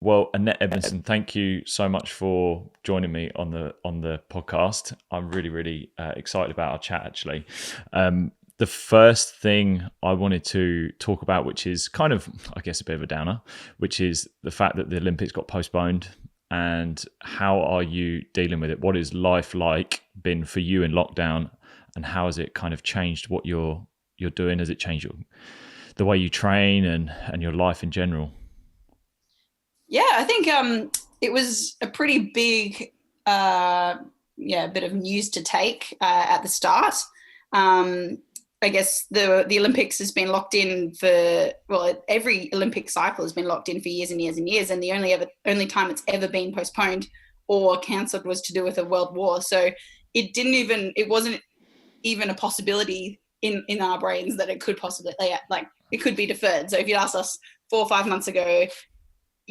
Well, Annette Edmondson, thank you so much for joining me on the podcast. I'm really excited about our chat. Actually, the first thing I wanted to talk about, which is kind of, I guess, a bit of a downer, which is the fact that the Olympics got postponed. And how are you dealing with it? What is life like been for you in lockdown, and how has it kind of changed what you're doing? Has it changed the way you train and your life in general? Yeah, I think it was a pretty big, bit of news to take at the start. Um, I guess the Olympics has been locked in for, well, every Olympic cycle has been locked in for years and years and years, and the only time it's ever been postponed or cancelled was to do with a world war. So it wasn't even a possibility in our brains that it could possibly, like it could be deferred. So if you asked us 4 or 5 months ago,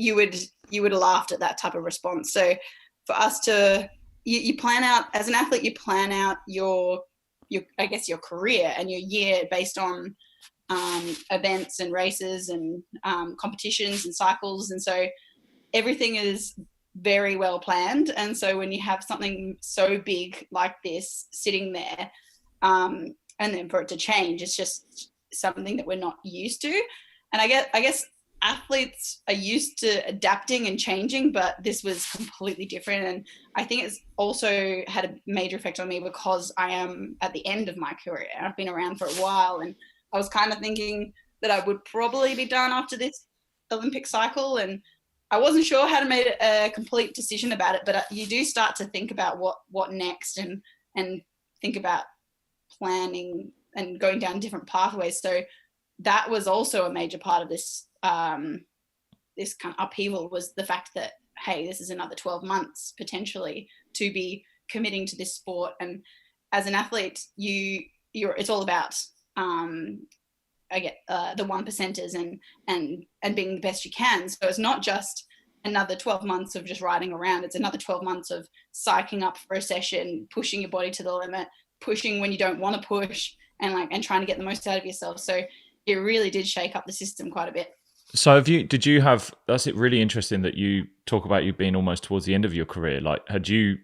you would have laughed at that type of response. So for us to you plan out, as an athlete, you plan out your I guess your career and your year based on events and races and competitions and cycles, and so everything is very well planned. And so when you have something so big like this sitting there, and then for it to change, it's just something that we're not used to. And I guess athletes are used to adapting and changing, but this was completely different. And I think it's also had a major effect on me because I am at the end of my career. I've been around for a while, and I was kind of thinking that I would probably be done after this Olympic cycle. And I wasn't sure how to make a complete decision about it, but you do start to think about what next, and think about planning and going down different pathways. So that was also a major part of this kind of upheaval, was the fact that, hey, this is another 12 months potentially to be committing to this sport. And as an athlete, it's all about the one percenters and being the best you can. So it's not just another 12 months of just riding around. It's another 12 months of psyching up for a session, pushing your body to the limit, pushing when you don't want to push, and trying to get the most out of yourself. So it really did shake up the system quite a bit. So did you have, that's it really interesting that you talk about you being almost towards the end of your career. Like had you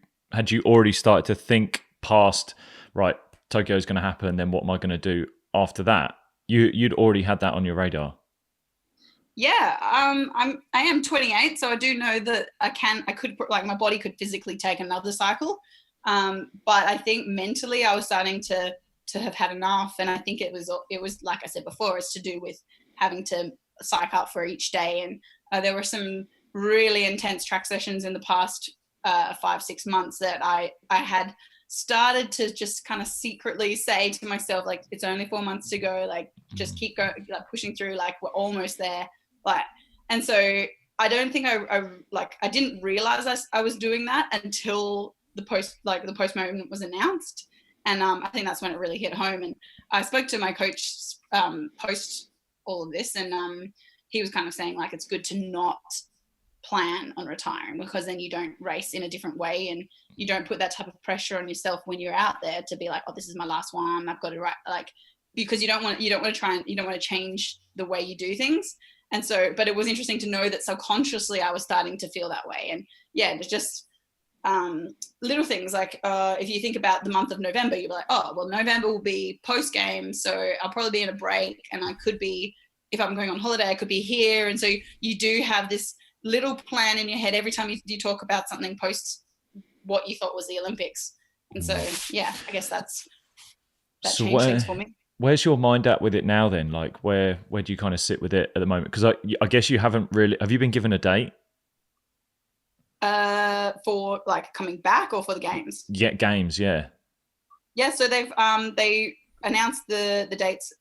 already started to think past, right, Tokyo's going to happen, then what am I going to do after that? You'd already had that on your radar. Yeah, I am 28, so I do know that I could, like, my body could physically take another cycle. But I think mentally I was starting to have had enough. And I think it was like I said before, it's to do with having to psych up for each day. And there were some really intense track sessions in the past 5 6 months that I had started to just kind of secretly say to myself, like, it's only 4 months to go, like, just keep going, like, pushing through, like, we're almost there, like. And so I don't think I didn't realize I was doing that until the post moment was announced. And I think that's when it really hit home. And I spoke to my coach post all of this, and he was kind of saying, like, it's good to not plan on retiring, because then you don't race in a different way, and you don't put that type of pressure on yourself when you're out there to be like, oh, this is my last one, I've got to write, like, because you don't want to try, and you don't want to change the way you do things. And so, but it was interesting to know that subconsciously I was starting to feel that way. And yeah, it's just little things like, if you think about the month of November, you're like, oh, well, November will be post game, so I'll probably be in a break, and I could be, if I'm going on holiday, I could be here. And so you do have this little plan in your head every time you talk about something post what you thought was the Olympics. And so, yeah, I guess that So changed things for me. where's your mind at with it now then? Like where do you kind of sit with it at the moment? Because I guess you haven't really, have you been given a date? For like coming back or for the games? Yeah, games, yeah. Yeah, so they announced the dates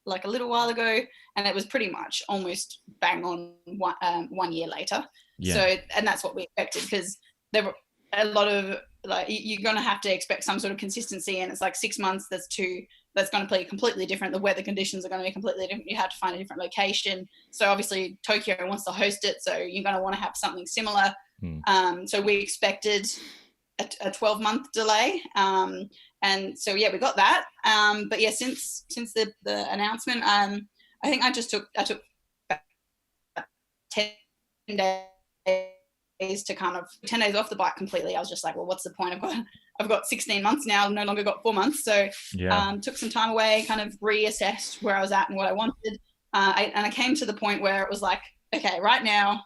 like a little while ago, and it was pretty much almost bang on 1 year later. Yeah. So, and that's what we expected, because there were a lot of, like, you're going to have to expect some sort of consistency, and it's like 6 months. That's going to be completely different. The weather conditions are going to be completely different. You have to find a different location. So obviously Tokyo wants to host it, so you're going to want to have something similar. Hmm. So we expected a 12-month delay. And so, yeah, we got that. But yeah, since the announcement, I think I took about 10 days to kind of 10 days off the bike completely. I was just like, well, what's the point? I've got 16 months now, no longer got 4 months. So took some time away, kind of reassessed where I was at and what I wanted. And I came to the point where it was like, okay, right now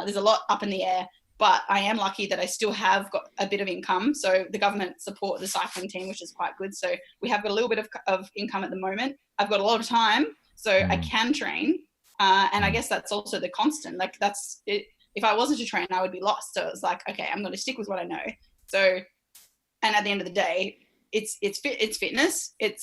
there's a lot up in the air, but I am lucky that I still have got a bit of income. So the government support the cycling team, which is quite good. So we have got a little bit of income at the moment. I've got a lot of time, so I can train. And I guess that's also the constant. Like that's it. If I wasn't to train, I would be lost. So it's like, okay, I'm going to stick with what I know. So, and at the end of the day, it's fitness. It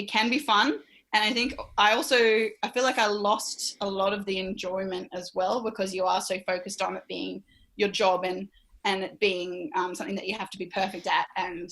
can be fun. And I think I feel like I lost a lot of the enjoyment as well, because you are so focused on it being your job and it being something that you have to be perfect at and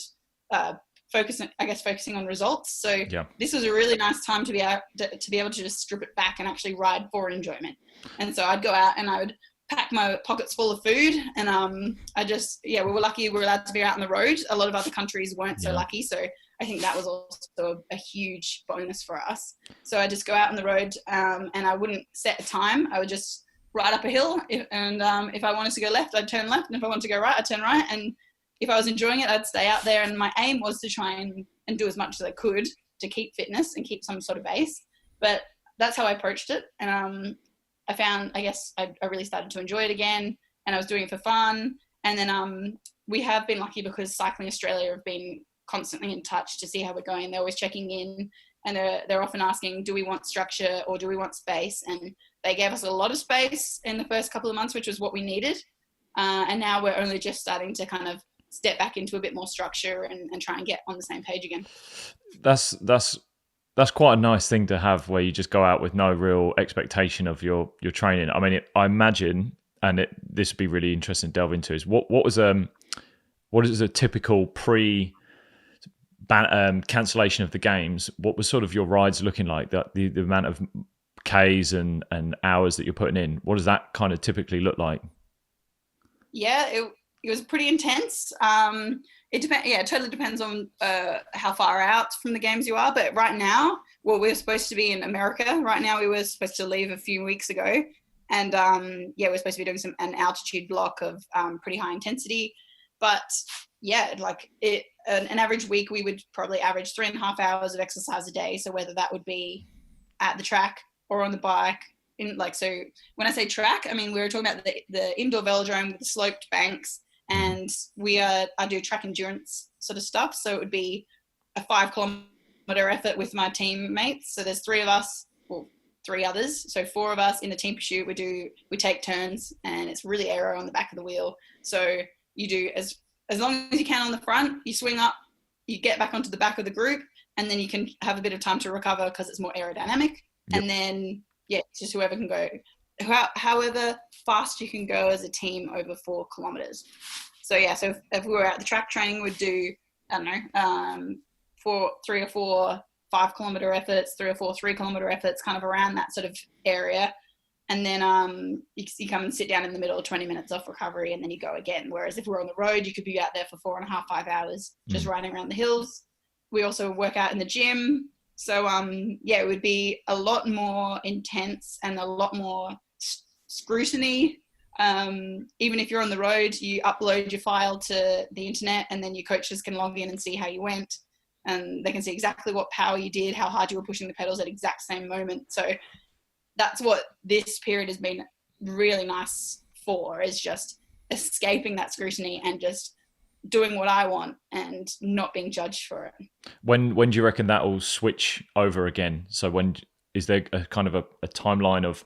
focusing on results. So this was a really nice time to be able to just strip it back and actually ride for enjoyment. And so I'd go out and I would pack my pockets full of food, and we were lucky we were allowed to be out on the road. A lot of other countries weren't so lucky, so I think that was also a huge bonus for us. So I just go out on the road, and I wouldn't set a time. I would just ride up a hill, and if I wanted to go left, I'd turn left, and if I wanted to go right, I'd turn right. And if I was enjoying it, I'd stay out there. And my aim was to try and do as much as I could to keep fitness and keep some sort of base. But that's how I approached it. And I found, I guess, I really started to enjoy it again, and I was doing it for fun. And then we have been lucky because Cycling Australia have been constantly in touch to see how we're going. They're always checking in, and they're often asking, do we want structure or do we want space? And they gave us a lot of space in the first couple of months, which was what we needed. And now we're only just starting to kind of step back into a bit more structure and try and get on the same page again. That's quite a nice thing to have, where you just go out with no real expectation of your training. I mean, I imagine, and this would be really interesting to delve into, is what is a typical cancellation of the games? What was sort of your rides looking like? That the amount of Ks and hours that you're putting in, what does that kind of typically look like? Yeah, it was pretty intense. It totally depends on how far out from the games you are. But right now, we're supposed to be in America. Right now, we were supposed to leave a few weeks ago. And we're supposed to be doing an altitude block of pretty high intensity. But an average week, we would probably average 3.5 hours of exercise a day. So whether that would be at the track or on the bike, so when I say track, I mean, we were talking about the indoor velodrome with the sloped banks, and I do track endurance sort of stuff. So it would be a 5-kilometer effort with my teammates. So there's 3 of us, well, 3 others. So 4 of us in the team pursuit. We take turns, and it's really aero on the back of the wheel. So you do as long as you can on the front, you swing up, you get back onto the back of the group, and then you can have a bit of time to recover because it's more aerodynamic. Yep. And then, it's just whoever can go, however fast you can go as a team over 4 kilometers. So so if we were at the track training, we'd do, I don't know, 3 or 4 5-kilometer efforts, 3 or 4 3-kilometer efforts, kind of around that sort of area. And then you come and sit down in the middle, 20 minutes off recovery, and then you go again. Whereas if we're on the road, you could be out there for 4.5, 5 hours just riding around the hills. We also work out in the gym. So, it would be a lot more intense and a lot more scrutiny. Even if you're on the road, you upload your file to the internet, and then your coaches can log in and see how you went. And they can see exactly what power you did, how hard you were pushing the pedals at exact same moment. So that's what this period has been really nice for, is just escaping that scrutiny and just doing what I want and not being judged for it. When do you reckon that will switch over again? So when is there a kind of a timeline of,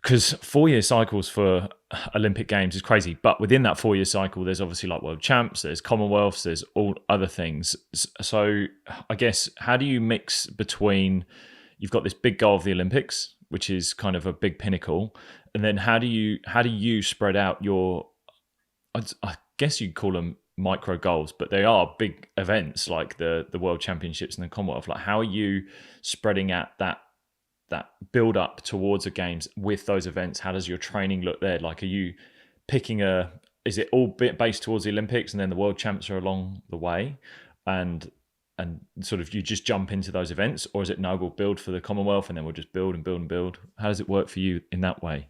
because 4-year cycles for Olympic Games is crazy, but within that 4-year cycle, there's obviously like World Champs, there's Commonwealths, there's all other things. So I guess, how do you mix between, you've got this big goal of the Olympics, which is kind of a big pinnacle, and then how do you spread out your, I guess you'd call them micro goals, but they are big events like the World Championships and the Commonwealth. Like, how are you spreading out that build up towards the games with those events? How does your training look there? Like, are you picking is it all based towards the Olympics and then the World Champs are along the way, and sort of you just jump into those events, or is it, no, we'll build for the Commonwealth and then we'll just build and build and build? How does it work for you in that way?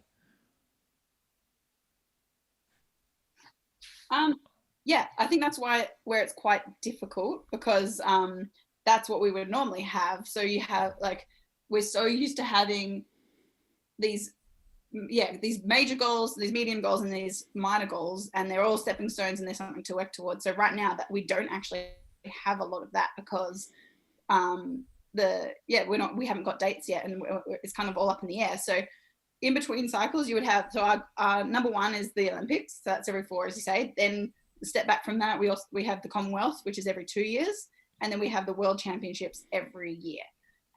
Yeah, I think that's where it's quite difficult, because that's what we would normally have. So you have, like, we're so used to having these these major goals, these medium goals, and these minor goals, and they're all stepping stones and there's something to work towards. So right now that we don't actually have a lot of that, because we haven't got dates yet, and it's kind of all up in the air. So in between cycles, you would have, so our number one is the Olympics. So that's every 4, as you say. Then the step back from that, we have the Commonwealth, which is every 2 years, and then we have the World Championships every year.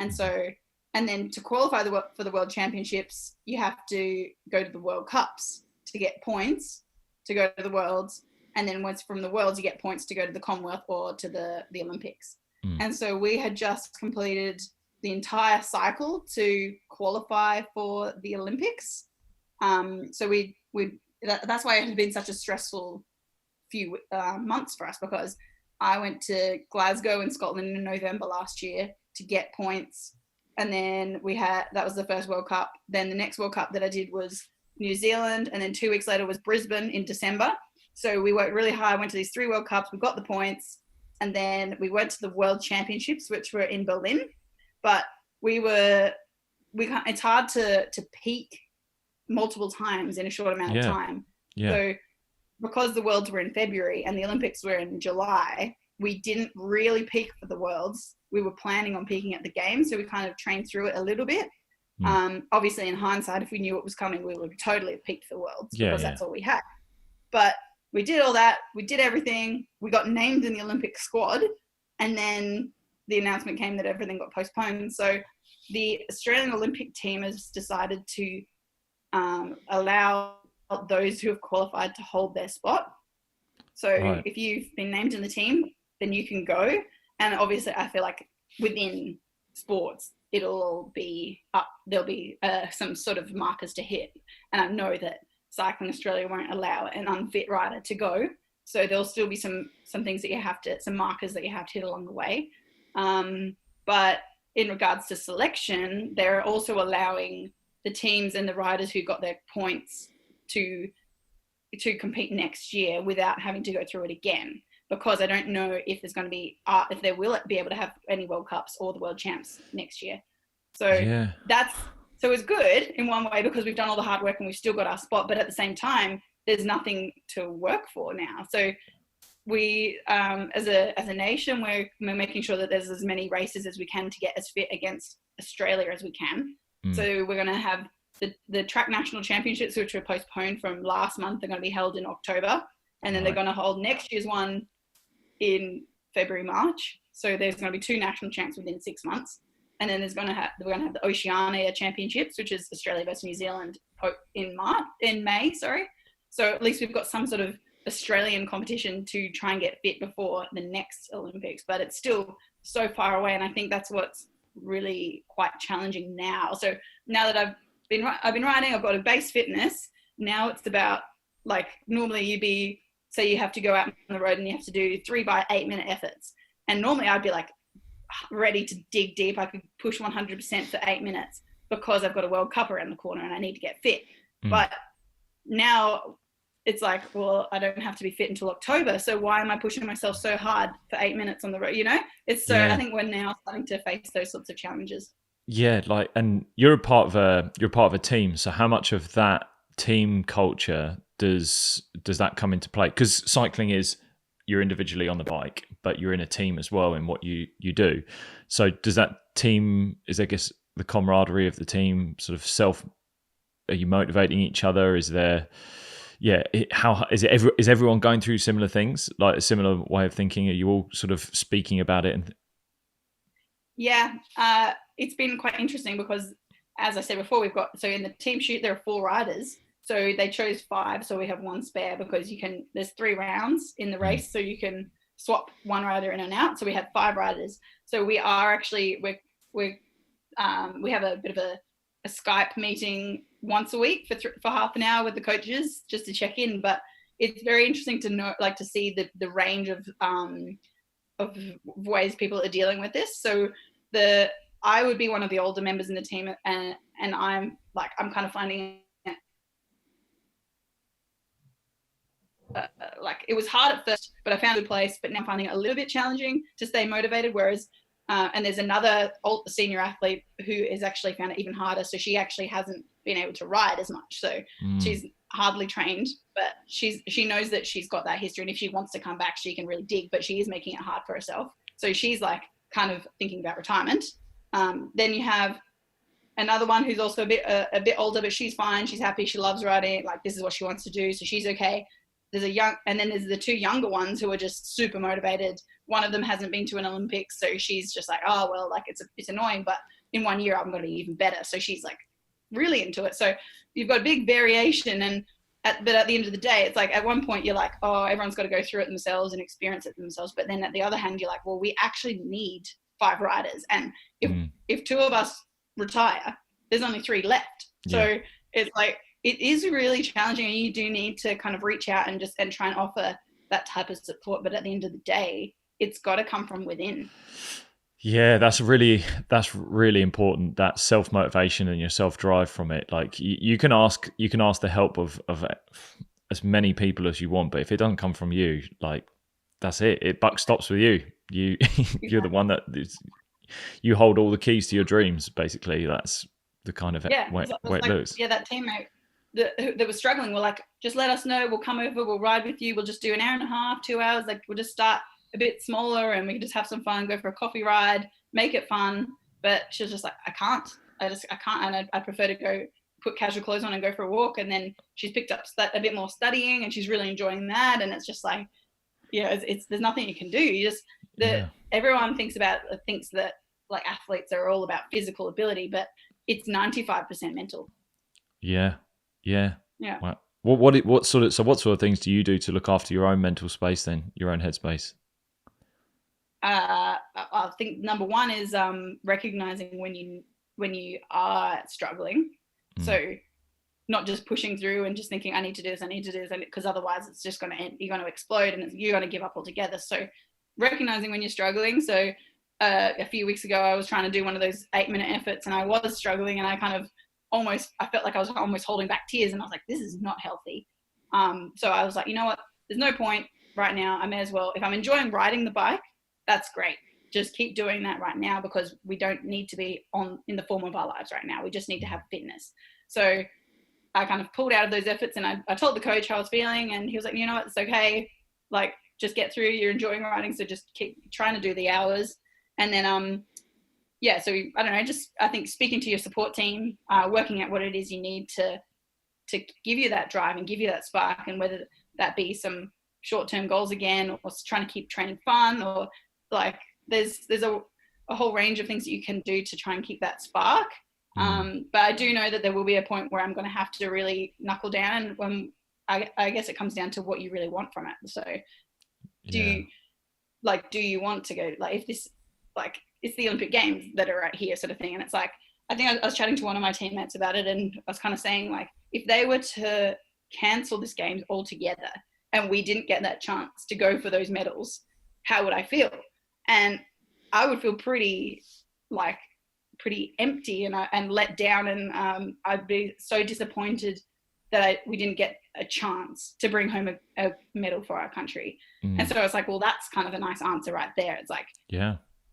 And so, and then to qualify for the World Championships, you have to go to the World Cups to get points to go to the Worlds, and then once from the Worlds, you get points to go to the Commonwealth or to the Olympics. And so we had just completed the entire cycle to qualify for the Olympics. So that's why it has been such a stressful few months for us, because I went to Glasgow in Scotland in November last year to get points. And then that was the first World Cup. Then the next World Cup that I did was New Zealand. And then 2 weeks later was Brisbane in December. So we worked really hard, went to these 3 World Cups, we got the points. And then we went to the World Championships, which were in Berlin. But it's hard to peak multiple times in a short amount of time. Yeah. So because the Worlds were in February and the Olympics were in July, we didn't really peak for the Worlds. We were planning on peaking at the Games, so we kind of trained through it a little bit. Obviously, in hindsight, if we knew what was coming, we would totally have peaked for the Worlds, because that's all we had. But we did all that. We did everything. We got named in the Olympic squad, and then the announcement came that everything got postponed. So the Australian Olympic team has decided to allow those who have qualified to hold their spot. So if you've been named in the team, then you can go. And obviously, I feel like within sports, it'll all be up. There'll be some sort of markers to hit. And I know that Cycling Australia won't allow an unfit rider to go. So there'll still be some things that some markers that you have to hit along the way. But in regards to selection, they're also allowing the teams and the riders who got their points to compete next year without having to go through it again, because I don't know if there's going to be if they will be able to have any World Cups or the World Champs next year. So so it's good in one way, because we've done all the hard work and we've still got our spot, but at the same time, there's nothing to work for now. So we, as a nation, we're making sure that there's as many races as we can to get as fit against Australia as we can. So we're going to have the track national championships, which were postponed from last month. They're going to be held in October, and then they're going to hold next year's one in February, March. So there's going to be 2 national champs within 6 months. And then we're going to have the Oceania Championships, which is Australia versus New Zealand in May. So at least we've got some sort of Australian competition to try and get fit before the next Olympics, but it's still so far away. And I think that's what's really quite challenging now. So now that I've been riding, I've got a base fitness. Now it's about, like, normally say you have to go out on the road and you have to do 3 by 8 minute efforts. And normally I'd be like ready to dig deep. I could push 100% for 8 minutes because I've got a World Cup around the corner and I need to get fit. But now it's like, well, I don't have to be fit until October. So why am I pushing myself so hard for 8 minutes on the road? It's so, I think we're now starting to face those sorts of challenges. Yeah. And you're a part of a team. So how much of that team culture does that come into play? Because cycling is, you're individually on the bike, but you're in a team as well in what you do. So does that team, I guess, the camaraderie of the team sort of are you motivating each other? Is there, is everyone going through similar things, like a similar way of thinking? Are you all sort of speaking about it? It's been quite interesting because, as I said before, so in the team shoot, there are 4 riders. So they chose 5, so we have 1 spare, because there's 3 rounds in the race, so you can swap 1 rider in and out. So we have 5 riders. So we are actually, we have a bit of a Skype meeting once a week for half an hour with the coaches just to check in. But it's very interesting to know, like, to see the range of ways people are dealing with this. So I would be one of the older members in the team, and I'm kind of finding like it was hard at first, but I found a good place, but now I'm finding it a little bit challenging to stay motivated. Whereas, and there's another senior athlete who has actually found it even harder. So she actually hasn't been able to ride as much. So she's hardly trained, but she knows that she's got that history. And if she wants to come back, she can really dig, but she is making it hard for herself. So she's like kind of thinking about retirement. Then you have another one who's also a bit older, but she's fine. She's happy. She loves riding. Like, this is what she wants to do. So she's okay. And then there's the two younger ones who are just super motivated. One of them hasn't been to an Olympics. So she's just like, oh, well, like it's annoying, but in 1 year, I'm going to be even better. So she's like really into it. So you've got a big variation. But at the end of the day, it's like at one point you're like, oh, everyone's got to go through it themselves and experience it themselves. But then at the other hand, you're like, well, we actually need 5 riders. And if 2 of us retire, there's only 3 left. So it's like, it is really challenging, and you do need to kind of reach out and try and offer that type of support. But at the end of the day, it's got to come from within. Yeah, that's really important. That self-motivation and your self-drive from it. Like you can ask the help of as many people as you want, but if it doesn't come from you, like that's it. It buck stops with you. You're the one that you hold all the keys to your dreams. Basically, that's the kind of way it looks. Yeah, that teammate that was struggling were like, just let us know. We'll come over. We'll ride with you. We'll just do an hour and a half, 2 hours. Like we'll just start a bit smaller and we can just have some fun, go for a coffee ride, make it fun. But she was just like, I can't. And I prefer to go put casual clothes on and go for a walk. And then she's picked up a bit more studying and she's really enjoying that. And it's just like, it's there's nothing you can do. You just, everyone thinks that like athletes are all about physical ability, but it's 95% mental. Yeah. Wow. What sort of things do you do to look after your own mental space then, your own headspace? I think number one is recognizing when you are struggling. So not just pushing through and just thinking I need to do this, because otherwise it's just going to end. You're going to explode and you're going to give up altogether. So recognizing when you're struggling. So a few weeks ago I was trying to do one of those 8-minute efforts and I was struggling, and I felt like I was almost holding back tears, and I was like, this is not healthy. So I was like, you know what? There's no point right now. I may as well, if I'm enjoying riding the bike, that's great. Just keep doing that right now, because we don't need to be in the form of our lives right now. We just need to have fitness. So I kind of pulled out of those efforts, and I told the coach how I was feeling, and he was like, you know what? It's okay. Like, just get through. You're enjoying riding, so just keep trying to do the hours. And then, so I don't know, I think speaking to your support team, working out what it is you need to give you that drive and give you that spark, and whether that be some short-term goals again, or trying to keep training fun, or like there's a whole range of things that you can do to try and keep that spark. But I do know that there will be a point where I'm going to have to really knuckle down, and when I guess it comes down to what you really want from it. So do you want to go, like, if this, like, it's the Olympic Games that are right here sort of thing. And it's like, I think I was chatting to one of my teammates about it, and I was kind of saying, like, if they were to cancel this games altogether and we didn't get that chance to go for those medals, how would I feel? And I would feel pretty empty and let down, and I'd be so disappointed that we didn't get a chance to bring home a medal for our country. And so I was like, well, that's kind of a nice answer right there. It's like,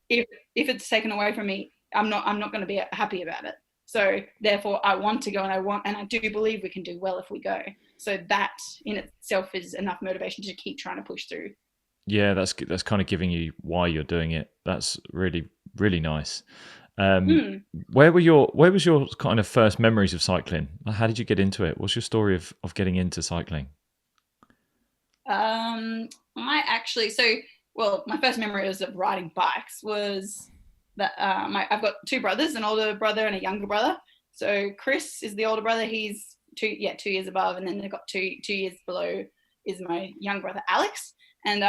if it's taken away from me, I'm not going to be happy about it. So therefore I want to go, and I do believe we can do well if we go. So that in itself is enough motivation to keep trying to push through. Yeah, that's kind of giving you why you're doing it. That's really, really nice. Where was your kind of first memories of cycling? How did you get into it? What's your story of getting into cycling? My first memory was of riding bikes was that I've got 2 brothers, an older brother and a younger brother. So Chris is the older brother. He's 2 years above, and then they've got 2 years below is my younger brother Alex. And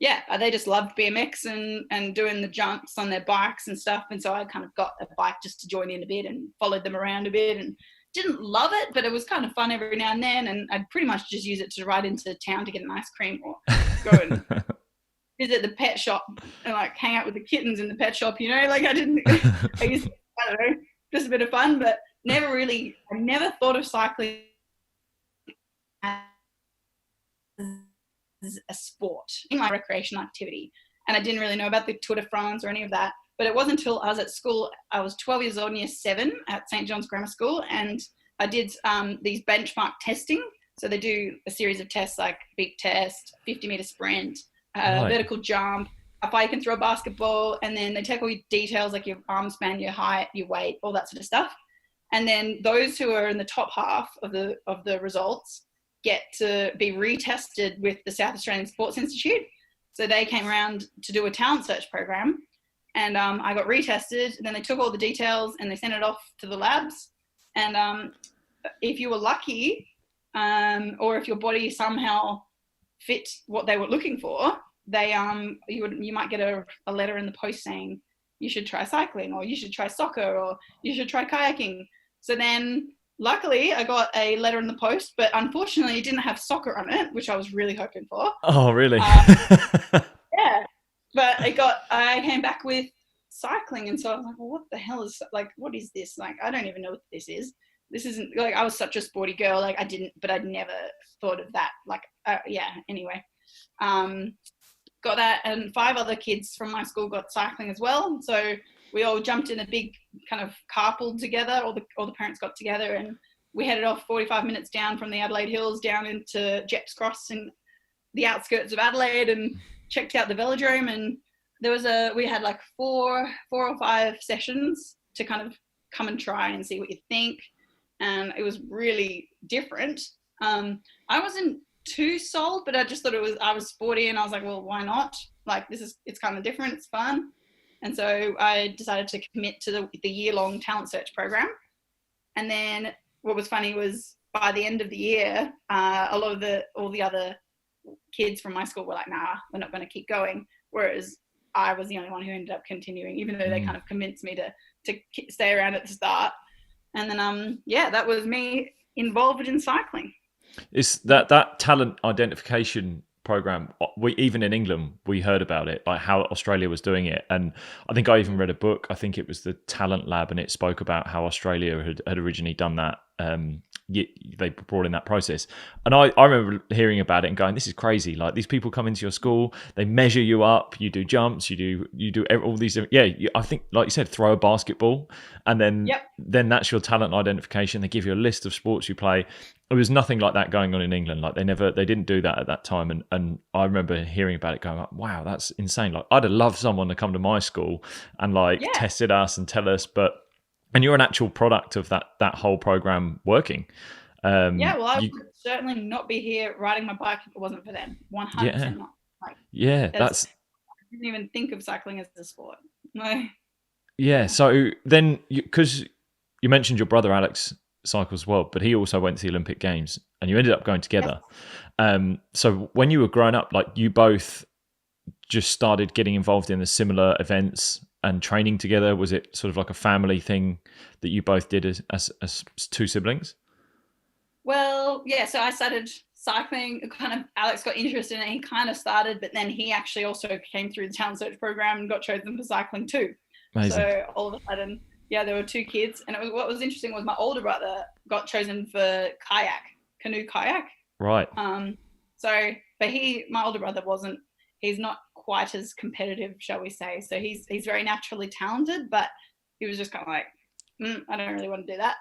they just loved BMX and doing the jumps on their bikes and stuff. And so I kind of got a bike just to join in a bit and followed them around a bit, and didn't love it, but it was kind of fun every now and then. And I'd pretty much just use it to ride into town to get an ice cream, or go and visit the pet shop and like hang out with the kittens in the pet shop, like I don't know, just a bit of fun, but I never thought of cycling as a sport in my recreational activity. And I didn't really know about the Tour de France or any of that. But it wasn't until I was at school, I was 12 years old in year 7 at St. John's Grammar School, and I did these benchmark testing. So they do a series of tests like big test, 50-meter sprint, vertical jump, how far you can throw a basketball, and then they take all your details like your arm span, your height, your weight, all that sort of stuff. And then those who are in the top half of the results get to be retested with the South Australian Sports Institute. So they came around to do a talent search program, and I got retested, and then they took all the details and they sent it off to the labs. And if you were lucky, or if your body somehow fit what they were looking for, they you might get a letter in the post saying you should try cycling, or you should try soccer, or you should try kayaking. So then luckily I got a letter in the post, but unfortunately it didn't have soccer on it, which I was really hoping for. Oh, really? Yeah, but I came back with cycling, and so I was like, well, what the hell is, like, what is this? Like, I don't even know what this is. This isn't, like, I was such a sporty girl, like I'd never thought of that. Like, yeah, anyway. Got that, and 5 other kids from my school got cycling as well. So we all jumped in a big kind of carpool together. All the parents got together, and we headed off 45 minutes down from the Adelaide Hills down into Jeps Cross in the outskirts of Adelaide, and checked out the velodrome. And we had like 4 or 5 sessions to kind of come and try and see what you think. And it was really different. I wasn't too sold, but I just thought I was sporty, and I was like, well, why not? Like, it's kind of different, it's fun. And so I decided to commit to the year-long talent search program. And then what was funny was by the end of the year, all the other kids from my school were like, nah, we're not going to keep going. Whereas I was the only one who ended up continuing, even though they kind of convinced me to stay around at the start. And then, that was me involved in cycling. Is that talent identification program, even in England, we heard about it, like how Australia was doing it. And I think I even read a book, I think it was the Talent Lab, and it spoke about how Australia had originally done that. They brought in that process, and I remember hearing about it and going, this is crazy. Like, these people come into your school, they measure you up, you do jumps, you do all these, I think, like you said, throw a basketball, and then that's your talent identification. They give you a list of sports you play. There was nothing like that going on in England. Like, they didn't do that at that time. And I remember hearing about it going, wow, that's insane. Like, I'd have loved someone to come to my school and tested us and tell us, and you're an actual product of that whole program working. I would certainly not be here riding my bike if it wasn't for them. 100% not. Like, that's. I didn't even think of cycling as a sport. No. Yeah. So then, because you mentioned your brother Alex cycles as well, but he also went to the Olympic Games, and you ended up going together. Yes. So when you were growing up, like, you both just started getting involved in the similar events and training together. Was it sort of like a family thing that you both did as 2 siblings? Well, yeah, so I started cycling, kind of, Alex got interested in it, he kind of started, but then he actually also came through the talent search program and got chosen for cycling too. Amazing. So all of a sudden, there were 2 kids, and what was interesting was my older brother got chosen for canoe kayak. Right. But my older brother he's not quite as competitive, shall we say. So he's very naturally talented, but he was just kind of like, I don't really want to do that.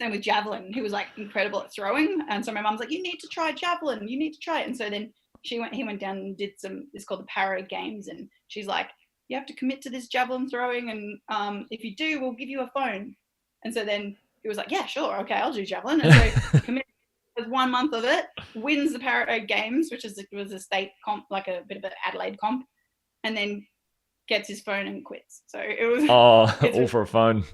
Same with javelin. He was like incredible at throwing, and so my mum's like, you need to try javelin, you need to try it. And so then he went down and did it's called the Para Games, and she's like, you have to commit to this javelin throwing, and if you do, we'll give you a phone. And so then he was like, yeah, sure, okay, I'll do javelin. And so committed. 1 month of it, wins the Para Games, which was a state comp, like a bit of an Adelaide comp, and then gets his phone and quits. So it was all for a phone.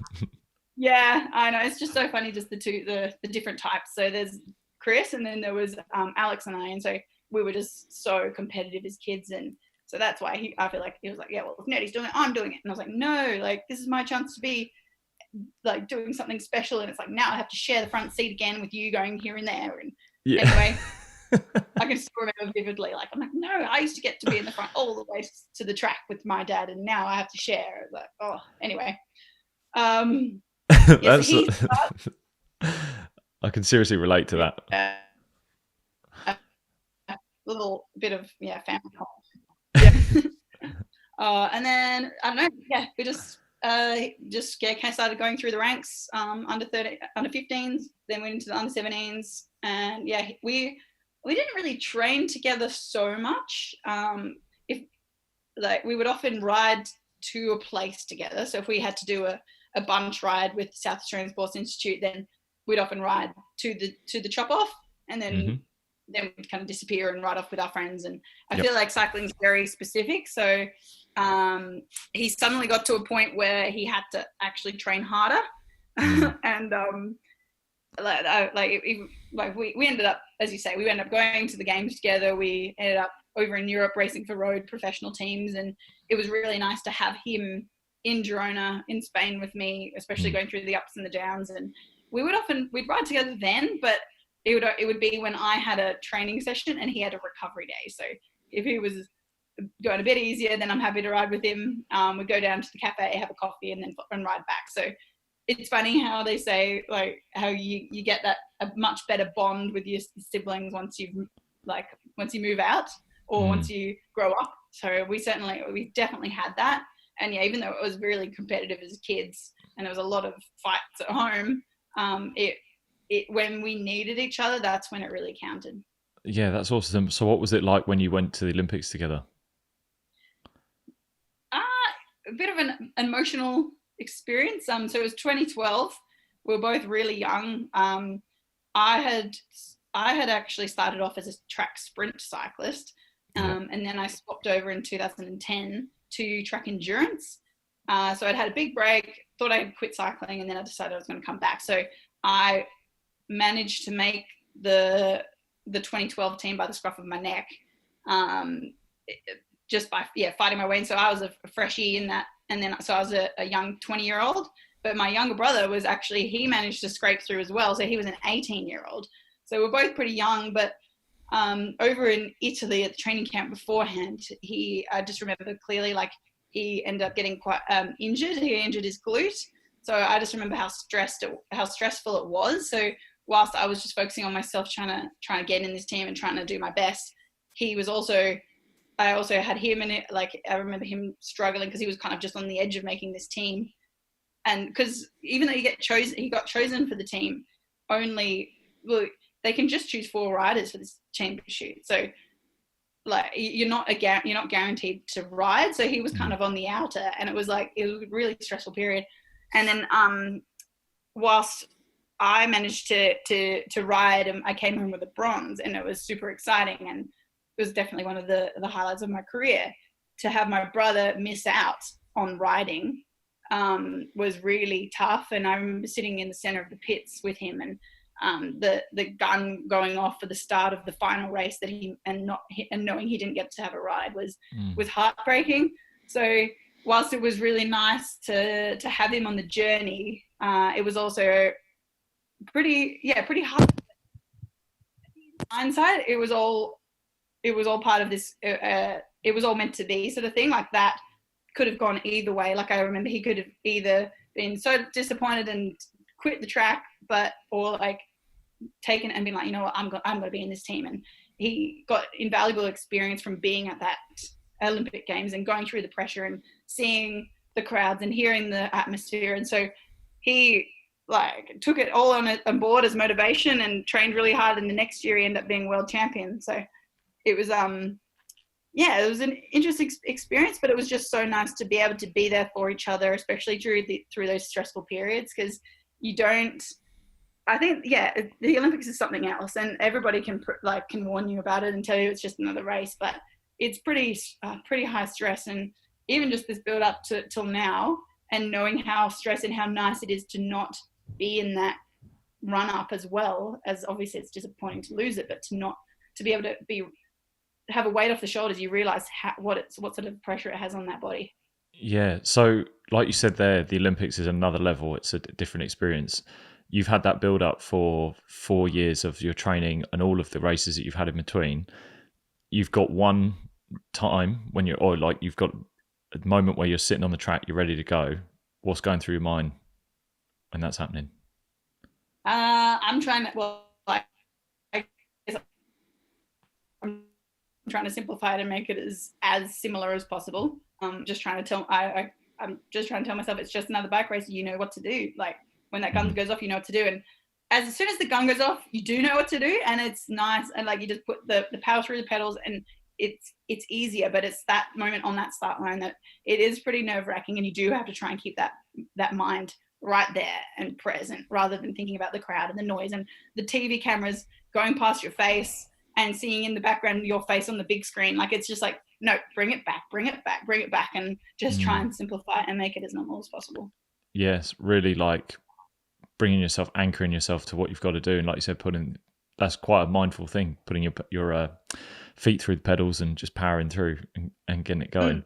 Yeah, I know. It's just so funny, just the different types. So there's Chris, and then there was Alex and I, and so we were just so competitive as kids, and so that's why I feel like he was like, yeah, well, if Nettie's doing it, I'm doing it. And I was like, no, like, this is my chance to be like doing something special. And it's like, now I have to share the front seat again with you going here and there. And anyway, I can still remember vividly, like, I'm like, no, I used to get to be in the front all the way to the track with my dad, and now I have to share. Like, oh, anyway. I can seriously relate to that. little bit of family. Yeah. And then I don't know. Yeah, we just kind of started going through the ranks. Under 30, under 15s, then went into the under 17s, and yeah, we didn't really train together so much. If like we would often ride to a place together. So if we had to do a bunch ride with South Australian Sports Institute, then we'd often ride to the chop off, and then we'd kind of disappear and ride off with our friends. And I feel like cycling is very specific. So he suddenly got to a point where he had to actually train harder. And we ended up, as you say, we ended up going to the games together. We ended up over in Europe racing for road professional teams, and it was really nice to have him in Girona in Spain with me, especially going through the ups and the downs. And we'd ride together then, but it would be when I had a training session and he had a recovery day. So if he was going a bit easier, then I'm happy to ride with him. We'd go down to the cafe, have a coffee, and then ride back. So it's funny how they say like how you get that a much better bond with your siblings once you move out or once you grow up. So we definitely had that. And yeah, even though it was really competitive as kids and there was a lot of fights at home, when we needed each other, that's when it really counted. Yeah, that's awesome. So what was it like when you went to the Olympics together? A bit of an emotional experience. So it was 2012. We were both really young. I had actually started off as a track sprint cyclist, and then I swapped over in 2010 to track endurance. So I'd had a big break, thought I'd quit cycling, and then I decided I was going to come back. So I managed to make the 2012 team by the scruff of my neck, just by fighting my way. And so I was a freshie in that, and then so I was a young 20-year-old. But my younger brother he managed to scrape through as well. So he was an 18-year-old. So we're both pretty young. But over in Italy at the training camp beforehand, I just remember clearly, like he ended up getting quite injured. He injured his glute. So I just remember how stressful it was. So whilst I was just focusing on myself, trying to get in this team and trying to do my best, I also had him in it. Like I remember him struggling because he was kind of just on the edge of making this team. And because even though he got chosen for the team, they can just choose 4 riders for this team to shoot. So like you're not guaranteed to ride. So he was kind of on the outer, and it was a really stressful period. And then whilst I managed to ride, and I came home with a bronze, and it was super exciting, and it was definitely one of the highlights of my career. To have my brother miss out on riding was really tough. And I remember sitting in the center of the pits with him, and the gun going off for the start of the final race and knowing he didn't get to have a ride was heartbreaking. So whilst it was really nice to have him on the journey, it was also pretty hard. In hindsight, it was all part of this. It was all meant to be, sort of thing. Like that could have gone either way. Like I remember he could have either been so disappointed and quit the track, or like taken and been like, you know what, I'm going to be in this team. And he got invaluable experience from being at that Olympic Games and going through the pressure and seeing the crowds and hearing the atmosphere. And so he took it all on board as motivation and trained really hard. And the next year he ended up being world champion. So it was it was an interesting experience, but it was just so nice to be able to be there for each other, especially through those stressful periods, because I think the Olympics is something else, and everybody can warn you about it and tell you it's just another race, but it's pretty high stress. And even just this build up till now, and knowing how stressed and how nice it is to not be in that run up, as well as obviously it's disappointing to lose it, but to be able to have a weight off the shoulders, you realize what sort of pressure it has on that body. Yeah. So like you said there, the Olympics is another level. It's a different experience. You've had that build up for 4 years of your training and all of the races that you've had in between. You've got one time when you've got a moment where you're sitting on the track, you're ready to go. What's going through your mind when that's happening? I'm trying to, I'm trying to simplify it and make it as similar as possible. I'm just trying to tell myself it's just another bike race. You know what to do. Like when that gun goes off, you know what to do. And as soon as the gun goes off, you do know what to do, and it's nice. And like you just put the power through the pedals, and it's easier. But it's that moment on that start line that it is pretty nerve-wracking, and you do have to try and keep that mind right there and present, rather than thinking about the crowd and the noise and the TV cameras going past your face and seeing in the background your face on the big screen. Like it's just like, no, bring it back, and just try and simplify it and make it as normal as possible. Yes, really like anchoring yourself to what you've got to do, and like you said, that's quite a mindful thing, putting your feet through the pedals and just powering through and getting it going.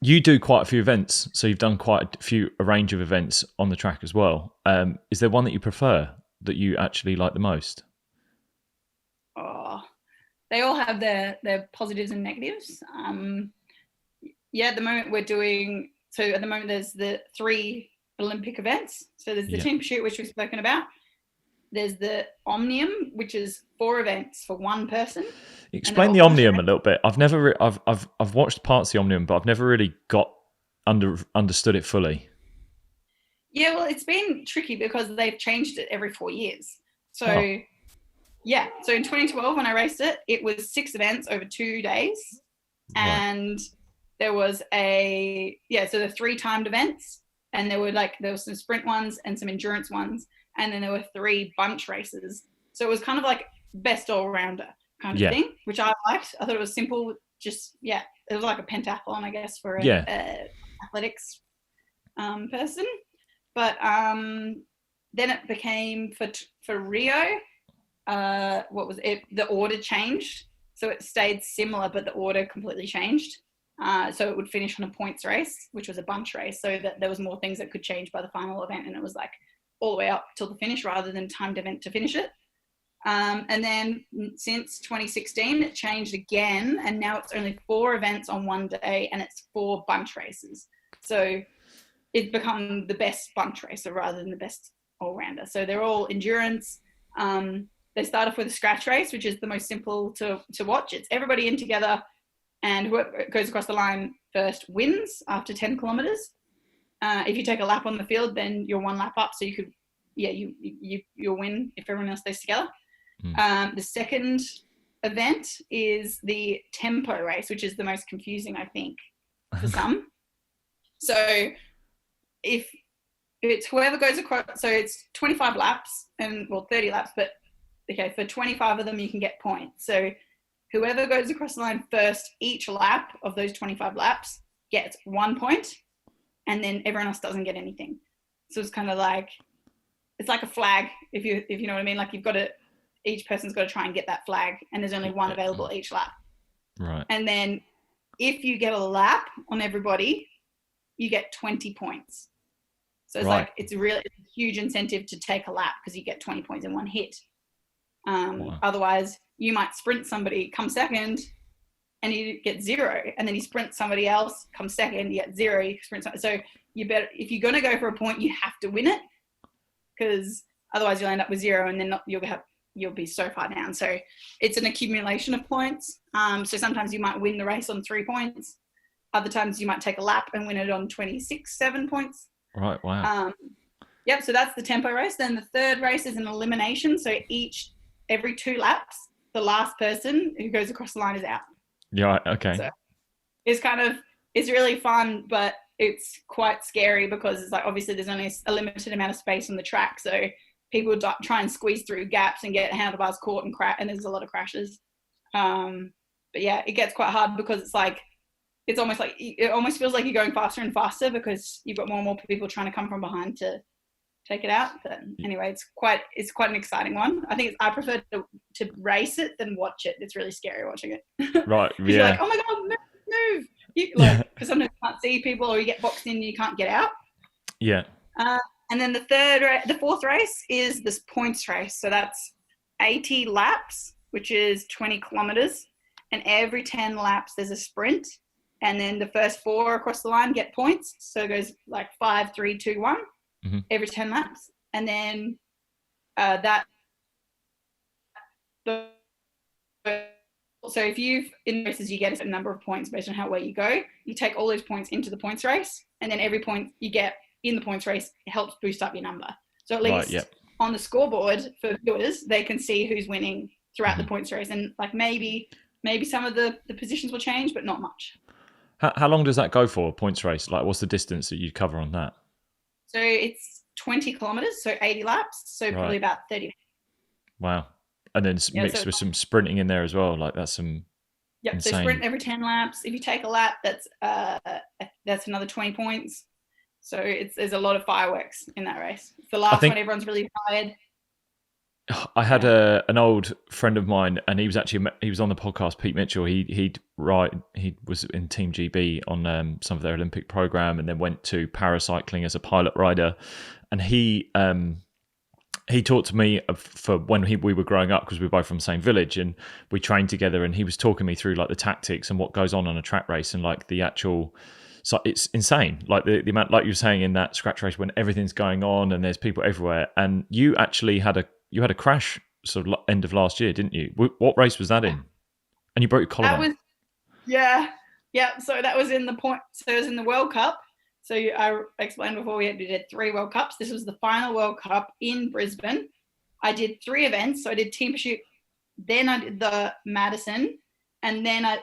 You do quite a few events, so you've done quite a range of events on the track as well. Is there one that you prefer, that you actually like the most? Oh, they all have their positives and negatives. At the moment there's the 3 Olympic events. So there's the team pursuit, which we've spoken about. There's the omnium, which is 4 events for one person. Explain the omnium a little bit. I've watched parts of the omnium, but I've never really understood it fully. Yeah, well, it's been tricky because they've changed it every 4 years. So so in 2012 when I raced it, it was 6 events over 2 days, and there was so the 3 timed events, and there was some sprint ones and some endurance ones, and then there were 3 bunch races. So it was kind of like best all-rounder kind of thing, which I liked. I thought it was simple. Just, it was like a pentathlon, I guess, for a athletics person. But then it became for Rio, what was it? The order changed. So it stayed similar, but the order completely changed. So it would finish on a points race, which was a bunch race, so that there was more things that could change by the final event, and it was like all the way up till the finish rather than timed event to finish it. And then since 2016, it changed again, and now it's only 4 events on one day, and it's 4 bunch races. So it's become the best bunch racer rather than the best all-rounder. So they're all endurance. They start off with a scratch race, which is the most simple to watch. It's everybody in together, and whoever goes across the line first wins after 10 kilometers. If you take a lap on the field, then you're 1 lap up, so you could, you'll win if everyone else stays together. The second event is the tempo race, which is the most confusing, I think, for some. So if it's whoever goes across, so it's 25 laps 30 laps, but for 25 of them you can get points. So whoever goes across the line first each lap of those 25 laps gets 1 point, and then everyone else doesn't get anything. So it's kind of like, it's like a flag, if you know what I mean. Like each person's got to try and get that flag, and there's only 1 available each lap. Right. And then if you get a lap on everybody, you get 20 points. So it's it's a huge incentive to take a lap, because you get 20 points in one hit. Otherwise you might sprint somebody, come second, and you get 0, and then you sprint somebody else, come second, you get 0, you sprint somebody. So you better, if you're going to go for a point, you have to win it, because otherwise you'll end up with 0, and then you'll be so far down. So it's an accumulation of points. So sometimes you might win the race on 3 points. Other times you might take a lap and win it on 7 points. Right. Wow. So that's the tempo race. Then the third race is an elimination. So every 2 laps, the last person who goes across the line is out. Yeah. Okay. So it's really fun, but it's quite scary, because it's like, obviously there's only a limited amount of space on the track. So people try and squeeze through gaps and get handlebars caught and crash, and there's a lot of crashes. But it gets quite hard, because it's like, it almost feels like you're going faster and faster, because you've got more and more people trying to come from behind to take it out. But anyway, it's quite an exciting one. I think I prefer to race it than watch it. It's really scary watching it. Right. Yeah. You're like, oh my God, move. Because sometimes you can't see people, or you get boxed in and you can't get out. Yeah. And then the fourth race is this points race. So that's 80 laps, which is 20 kilometers. And every 10 laps, there's a sprint. And then the first 4 across the line get points. So it goes like 5, 3, 2, 1 every 10 laps. And then the so if you've in races you get a certain number of points based on how well you go, you take all those points into the points race, and then every point you get in the points race helps boost up your number. So at least on the scoreboard for viewers, they can see who's winning throughout the points race, and like maybe some of the positions will change, but not much. How long does that go for, a points race? Like, what's the distance that you cover on that? So it's 20 kilometers, so 80 laps, so probably about 30 minutes. Wow. And then mixed with some sprinting in there as well. Like, that's some insane. So sprint every 10 laps. If you take a lap, that's another 20 points. So there's a lot of fireworks in that race. It's the last one, everyone's really tired. I had an old friend of mine, and he was on the podcast, Pete Mitchell. He was in Team GB on some of their Olympic program, and then went to paracycling as a pilot rider. And he talked to me for when we were growing up, because we were both from the same village and we trained together. And he was talking me through like the tactics and what goes on a track race, and like the actual. So it's insane, like the amount, like you were saying, in that scratch race when everything's going on and there's people everywhere. And you actually had a crash sort of end of last year, didn't you? What race was that in? And you broke your collarbone. Yeah. So that was in it was in the World Cup. So I explained before, we did 3 World Cups. This was the final World Cup in Brisbane. I did 3 events. So I did team pursuit, then I did the Madison, and then I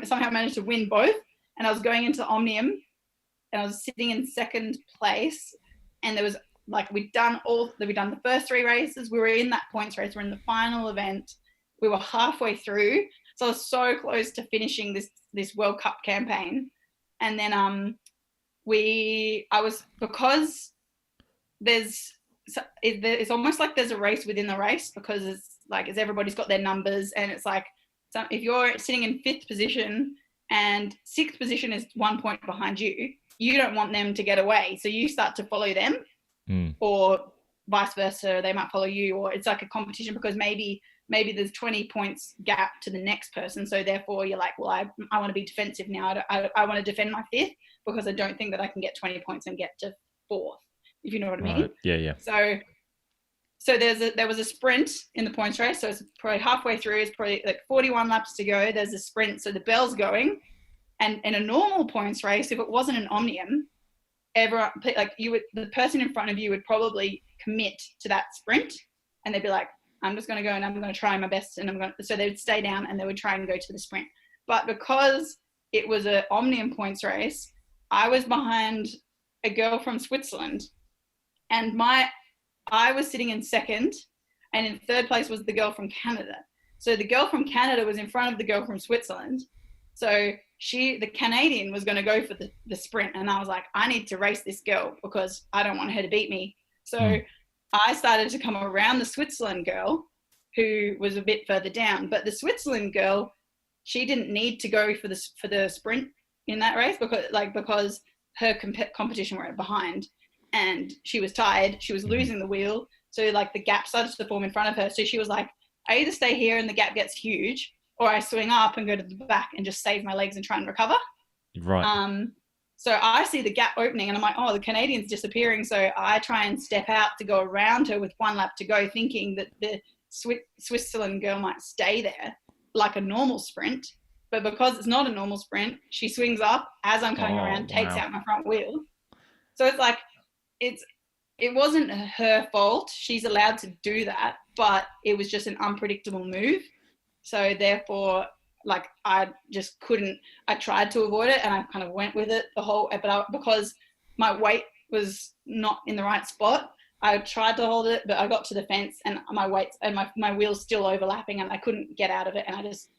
somehow managed to win both. And I was going into Omnium, and I was sitting in second place. And there was we'd done the first 3 races. We were in that points race. We're in the final event. We were halfway through, so I was so close to finishing this World Cup campaign. And then because it's almost like there's a race within the race, because it's like everybody's got their numbers, and it's like, so if you're sitting in 5th position and 6th position is 1 point behind you, you don't want them to get away, so you start to follow them. Or vice versa, they might follow you, or it's like a competition, because maybe there's 20 points gap to the next person, so therefore you're like, well, I want to be defensive now. I want to defend my 5th, because I don't think that I can get 20 points and get to 4th, if you know what I mean. Yeah. So there was a sprint in the points race, so it's probably halfway through. It's probably like 41 laps to go. There's a sprint, so the bell's going, and in a normal points race, if it wasn't an omnium, the person in front of you would probably commit to that sprint, and they'd be like, I'm just going to go and I'm going to try my best, and so they would stay down and they would try and go to the sprint. But because it was an omnium points race, I was behind a girl from Switzerland, and I was sitting in second, and in third place was the girl from Canada. So the girl from Canada was in front of the girl from Switzerland. So the Canadian was going to go for the sprint, and I was like, I need to race this girl because I don't want her to beat me. So I started to come around the Switzerland girl, who was a bit further down. But the Switzerland girl, she didn't need to go for the sprint in that race, because her competition were behind, and she was tired. She was losing the wheel, so the gap started to form in front of her. So she was like, I either stay here and the gap gets huge, or I swing up and go to the back and just save my legs and try and recover. Right. So I see the gap opening, and I'm like, oh, the Canadian's disappearing. So I try and step out to go around her with 1 lap to go, thinking that the Switzerland girl might stay there like a normal sprint. But because it's not a normal sprint, she swings up as I'm coming around, takes out my front wheel. So it's like, it wasn't her fault. She's allowed to do that, but it was just an unpredictable move. So therefore, I just couldn't. I tried to avoid it, and I kind of went with it because my weight was not in the right spot. I tried to hold it, but I got to the fence, and my weight and my wheel's still overlapping, and I couldn't get out of it. And I just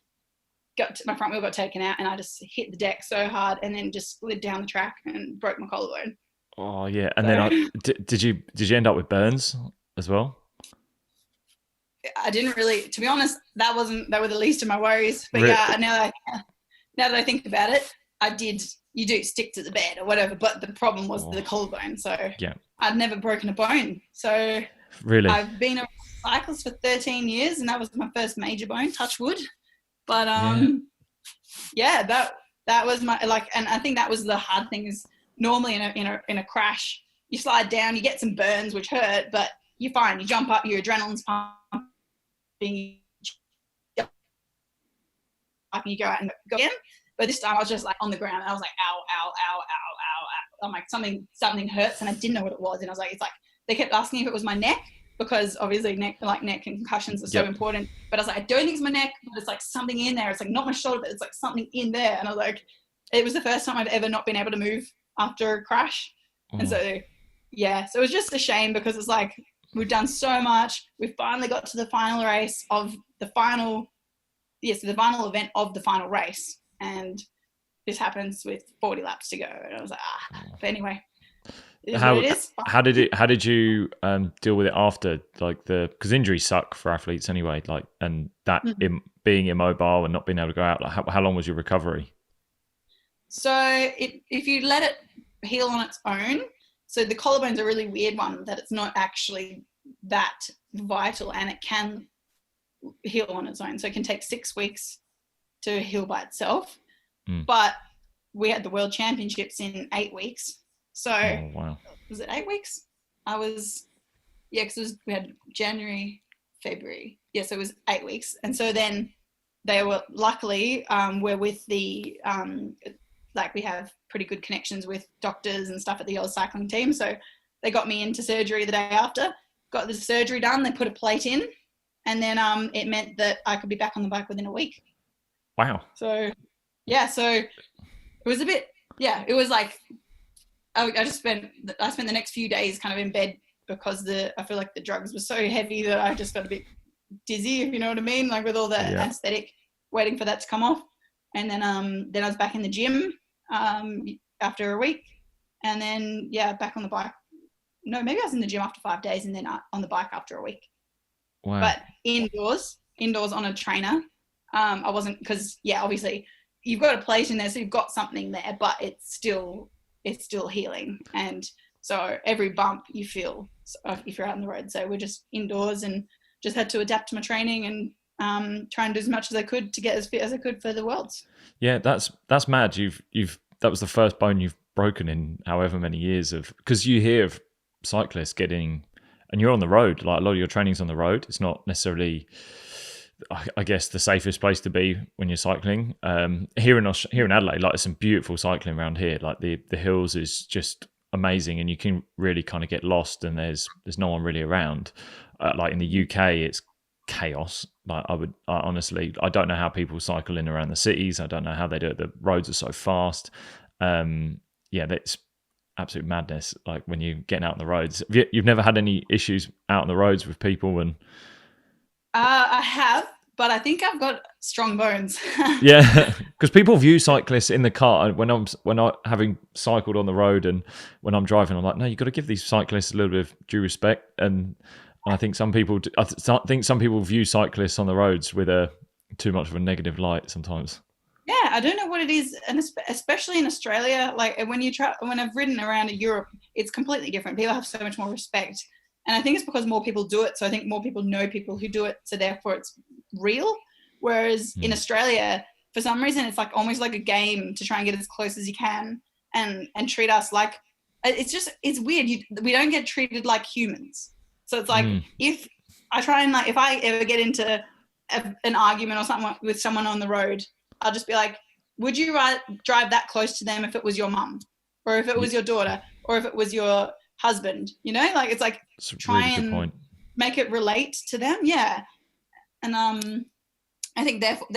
my front wheel got taken out, and I just hit the deck so hard, and then just slid down the track and broke my collarbone. Oh yeah, and then did you end up with burns as well? I didn't really, to be honest. That were the least of my worries. But really? Yeah, now that I think about it, you do stick to the bed or whatever. But the problem was the collarbone. So yeah, I'd never broken a bone. So really, I've been a cyclist for 13 years, and that was my first major bone. Touch wood. But that was my and I think that was the hard thing is normally in a crash, you slide down, you get some burns which hurt, but you're fine. You jump up, your adrenaline's pumping, and you go out and go again. But this time I was just like on the ground and I was like, ow, ow, ow, ow, ow, ow. I'm like, something hurts, and I didn't know what it was. And I was like, it's like, they kept asking if it was my neck, because obviously neck and concussions are so important. But I was like, I don't think it's my neck, but it's like something in there. It's like not my shoulder, but it's like something in there. And I was like, it was the first time I've ever not been able to move after a crash. And so, yeah, so it was just a shame, because it's like, we've done so much. We finally got to the final race of the final event of the final race. And this happens with 40 laps to go. And I was like, but anyway, it is what it is. How did you deal with it after, like, because injuries suck for athletes anyway, like, and that being immobile and not being able to go out, like, how long was your recovery? So if you let it heal on its own, so the collarbone's a really weird one, that it's not actually that vital, and it can heal on its own. So it can take 6 weeks to heal by itself. But we had the World Championships in 8 weeks. So was it 8 weeks? Because we had January, February. Yeah, so it was 8 weeks. And so then they were, luckily, we're with the, we have pretty good connections with doctors and stuff at the old cycling team. So they got me into surgery the day after, got the surgery done, they put a plate in, and then it meant that I could be back on the bike within a week. Wow. So, yeah, so it was a bit, it was like, I spent the next few days kind of in bed, because I feel like the drugs were so heavy that I just got a bit dizzy, if you know what I mean, like with all the anesthetic, waiting for that to come off. And then I was back in the gym after a week, and then back on the bike. No, maybe I was in the gym after 5 days, and then on the bike after a week. Wow. But indoors on a trainer. I wasn't, because obviously you've got a plate in there, so you've got something there, but it's still healing. And so every bump you feel if you're out on the road. So we're just indoors, and just had to adapt to my training and try and do as much as I could to get as fit as I could for the Worlds. Yeah, that's mad. That was the first bone you've broken in however many years because you hear of cyclists getting, and you're on the road, like a lot of your training's on the road. It's not necessarily, I guess, the safest place to be when you're cycling. Here in Adelaide, like, there's some beautiful cycling around here. Like the hills is just amazing, and you can really kind of get lost, and there's no one really around. Like in the UK, it's chaos. Like I honestly, I don't know how people cycle in around the cities. I don't know how they do it. The roads are so fast. That's absolute madness. Like when you're getting out on the roads, you've never had any issues out on the roads with people? And I have, but I think I've got strong bones. Yeah, because people view cyclists in the car. When I'm having cycled on the road, and when I'm driving, I'm like, no, you've got to give these cyclists a little bit of due respect. And I think some people view cyclists on the roads with too much of a negative light sometimes. Yeah, I don't know what it is, and especially in Australia, like when I've ridden around in Europe, it's completely different. People have so much more respect, and I think it's because more people do it. So I think more people know people who do it, so therefore it's real. Whereas in Australia, for some reason, it's like almost like a game to try and get as close as you can, and treat us like it's weird. We don't get treated like humans. So it's like if I ever get into an argument or something with someone on the road, I'll just be like, would you drive that close to them if it was your mum, or if it was your daughter, or if it was your husband? You know, like it's like try and point. Make it relate to them. Yeah. And I think therefore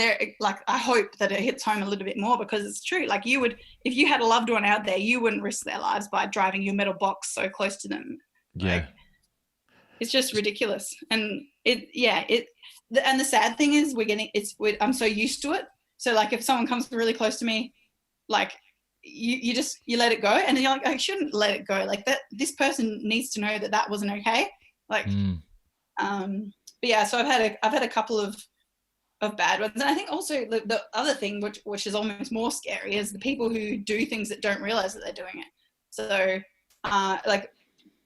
I hope that it hits home a little bit more, because it's true. Like you would, if you had a loved one out there, you wouldn't risk their lives by driving your metal box so close to them. Yeah. Like, it's just ridiculous. And and the sad thing is I'm so used to it. So like if someone comes really close to me, like you let it go, and then you're like, I shouldn't let it go. Like that, this person needs to know that wasn't okay. Like, but yeah, so I've had a couple of bad ones. And I think also the other thing, which is almost more scary, is the people who do things that don't realize that they're doing it. So like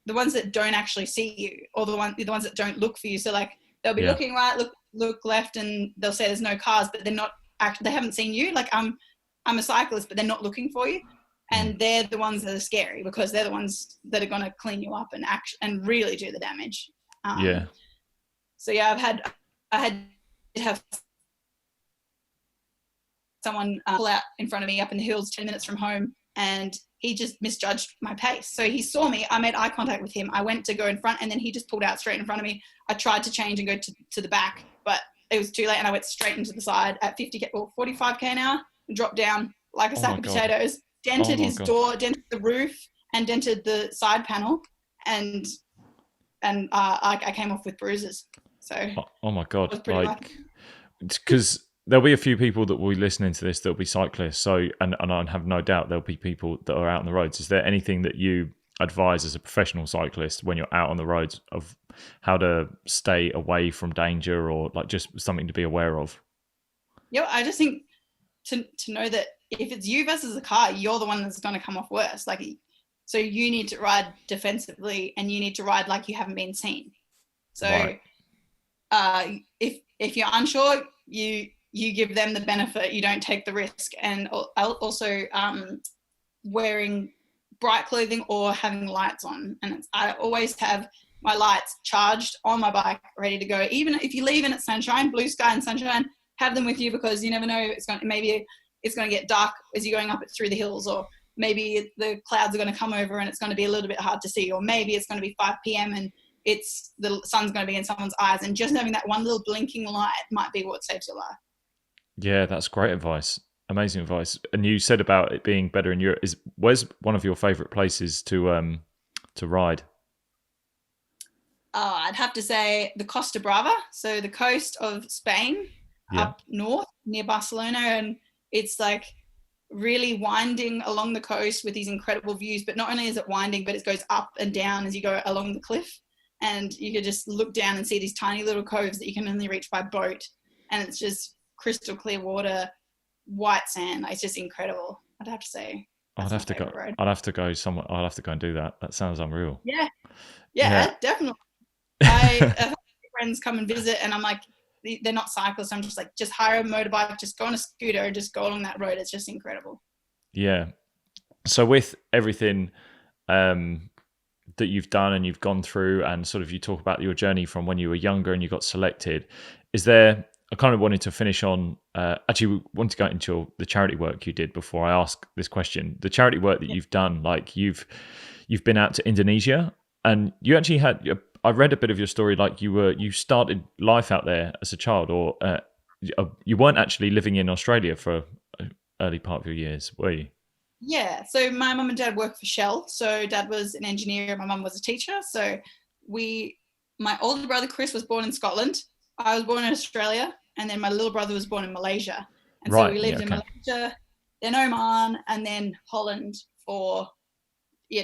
the ones that don't actually see you, or the ones that don't look for you. So like they'll be looking right, look left, and they'll say there's no cars, but they're not they haven't seen you. Like I'm a cyclist, but they're not looking for you. And they're the ones that are scary, because they're the ones that are going to clean you up and really do the damage. So yeah, I had to have someone pull out in front of me up in the hills 10 minutes from home, and he just misjudged my pace. So he saw me, I made eye contact with him, I went to go in front, and then he just pulled out straight in front of me. I tried to change and go to the back, but it was too late, and I went straight into the side at 45k an hour, and dropped down like a sack of potatoes, dented his door, dented the roof, and dented the side panel, and I came off with bruises. So oh my God, like, because there'll be a few people that will be listening to this that'll be cyclists. So, and I have no doubt there'll be people that are out on the roads. Is there anything that you advise as a professional cyclist when you're out on the roads of how to stay away from danger, or like just something to be aware of? Yeah, I just think to know that if it's you versus the car, you're the one that's going to come off worse. Like, so you need to ride defensively, and you need to ride like you haven't been seen. So right. If you're unsure, you give them the benefit, you don't take the risk. And also wearing bright clothing or having lights on. And I always have my lights charged on my bike, ready to go. Even if you leave and it's sunshine, blue sky and sunshine, have them with you, because you never know, maybe it's going to get dark as you're going up it through the hills, or maybe the clouds are going to come over and it's going to be a little bit hard to see, or maybe it's going to be 5 p.m. and the sun's going to be in someone's eyes, and just having that one little blinking light might be what saves your life. Yeah, that's great advice. Amazing advice. And you said about it being better in Europe. Where's one of your favorite places to ride? I'd have to say the Costa Brava, so the coast of Spain, up north near Barcelona, and it's like really winding along the coast with these incredible views. But not only is it winding, but it goes up and down as you go along the cliff, and you could just look down and see these tiny little coves that you can only reach by boat, and it's just crystal clear water, white sand. It's just incredible. I'd have to say. I'd have to go. I'd have to go somewhere. I'd have to go and do that. That sounds unreal. Yeah, definitely. I have friends come and visit, and I'm like, they're not cyclists. I'm just like, just hire a motorbike, just go on a scooter, just go along that road. It's just incredible. Yeah. So with everything that you've done and you've gone through, and sort of you talk about your journey from when you were younger and you got selected, is there? I kind of wanted to finish on. Actually, wanted to go into the charity work you did before I ask this question. The charity work that you've done, like you've been out to Indonesia, and you actually had. I read a bit of your story, like you started life out there as a child, or you weren't actually living in Australia for an early part of your years, were you? Yeah, so my mum and dad worked for Shell. So dad was an engineer, my mum was a teacher. So my older brother Chris was born in Scotland. I was born in Australia, and then my little brother was born in Malaysia. And so we lived in Malaysia, then Oman, and then Holland for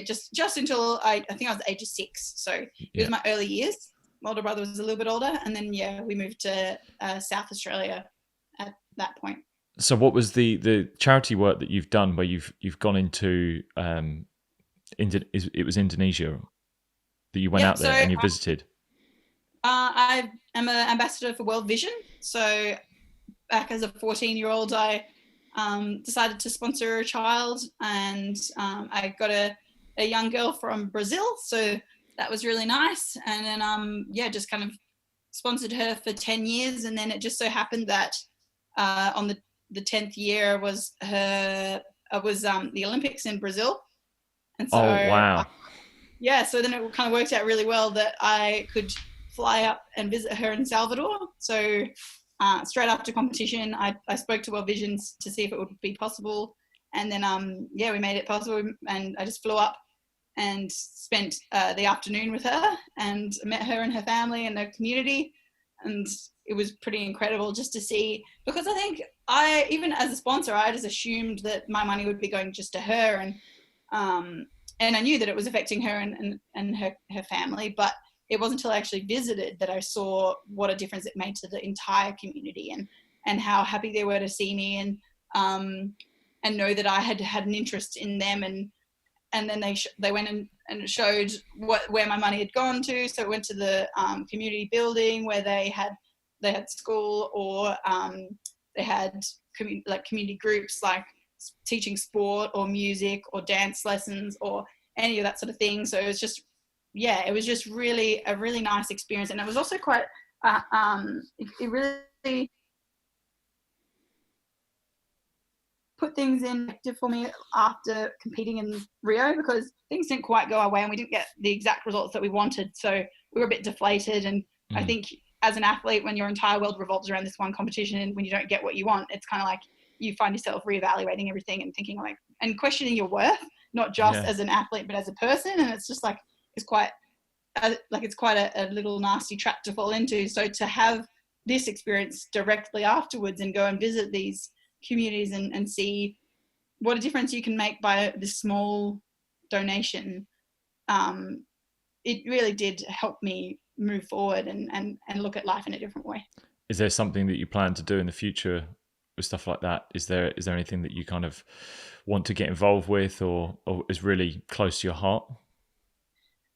just until I think I was the age of 6. So it was my early years. My older brother was a little bit older, and then we moved to South Australia at that point. So what was the charity work that you've done where you've gone into it was Indonesia that you went out there and you visited? I am an ambassador for World Vision. So back as a 14-year-old, I decided to sponsor a child, and I got a young girl from Brazil. So that was really nice. And then, just kind of sponsored her for 10 years. And then it just so happened that on the 10th year was the Olympics in Brazil. And so, wow. So then it kind of worked out really well that I could fly up and visit her in Salvador. So straight after competition, I spoke to World Vision to see if it would be possible. And then, we made it possible. And I just flew up and spent the afternoon with her and met her and her family and her community. And it was pretty incredible just to see, because I think even as a sponsor, I just assumed that my money would be going just to her. And I knew that it was affecting her and her family, but it wasn't until I actually visited that I saw what a difference it made to the entire community, and how happy they were to see me, and know that I had an interest in them. And then they went and showed where my money had gone to. So it went to the community building where they had school, or they had community groups like teaching sport or music or dance lessons or any of that sort of thing. So it was just, it was just really a really nice experience. And it was also quite, it really put things in perspective for me after competing in Rio, because things didn't quite go our way and we didn't get the exact results that we wanted. So we were a bit deflated. And I think as an athlete, when your entire world revolves around this one competition, and when you don't get what you want, it's kind of like you find yourself reevaluating everything and thinking like, and questioning your worth, not just as an athlete, but as a person. And it's just like, it's quite a little nasty trap to fall into. So to have this experience directly afterwards and go and visit these communities and see what a difference you can make by this small donation, it really did help me move forward and look at life in a different way. Is there something that you plan to do in the future with stuff like that? Is there anything that you kind of want to get involved with, or is really close to your heart?